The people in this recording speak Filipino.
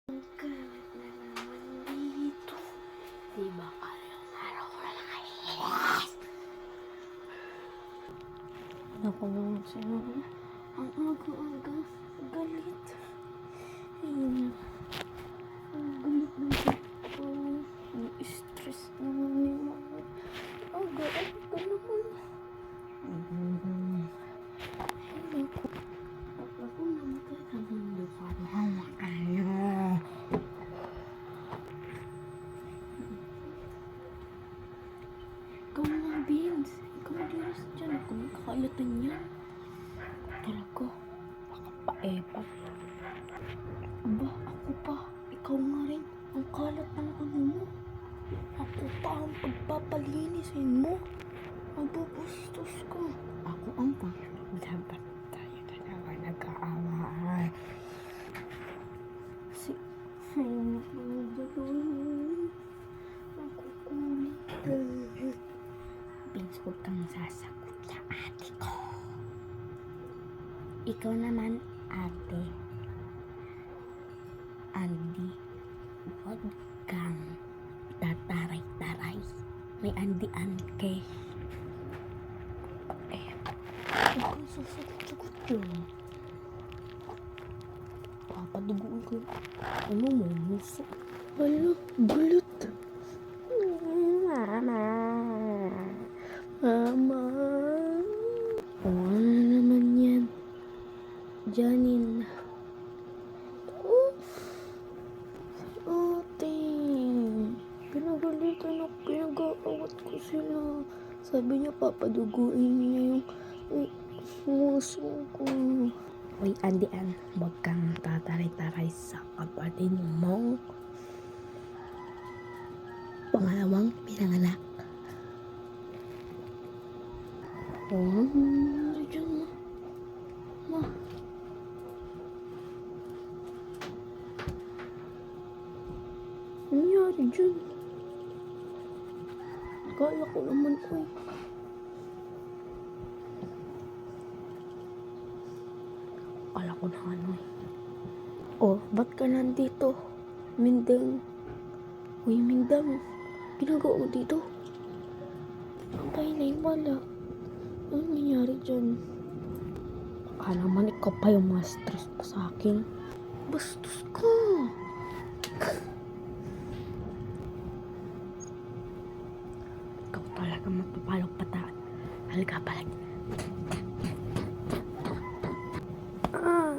Ang kalat na naman dito. Diba kayong araw ko na nakahihis? Naku naman sa'yo. Ang aga-aga. Galit. Ayun. Ang galit ako. Ang stress naman ni mama. Aga-aga naman. Ay, naku. Ako naman kakamundo pa. Mama kayo. Ikaw nga, Vince. Ikaw madiras dyan. Ako may kakalatan yan. Talaga. Baka pa-epa. Aba, ako pa. Ikaw nga rin. Ang kalat ng ano mo. Ako pa ang pagpapalinisin mo. Mabubustos ka. Ako ang dapat tayo dalawa nag-aaway. Si... Ay, nakukulit. Vince, huwag kang sasagot sa ate ko. Ikaw naman, ate. Andy, huwag kang tataray-taray. May andian kay. Huwag kang sasagot-sagot yun. Papaduguin ko yung ano mo, muso. Hala, galit. Mama. Mama. Ano naman yan? Janine. Ate. Pinagalitan ako, pinag-aawat ko sila. Sabi niya papaduguin niya yung muso ko. Uy, Andian, huwag kang tataray-taray sa kapatid mo. Pangalawang pinanganak. Oh, nangyari dyan, ma. Ma. Nangyari dyan. Kala ko naman, uy. Kala ko na ano eh. Oh, ba't ka nandito? Mindang. Uy, Mindang. Ginagawa mo dito? Ang pahinay wala. Ano nangyari dyan? Baka naman ikaw pa yung mga stress pa sa akin. Bastos ka. Ikaw talaga magpapalog pataan. Halika palag. Ah.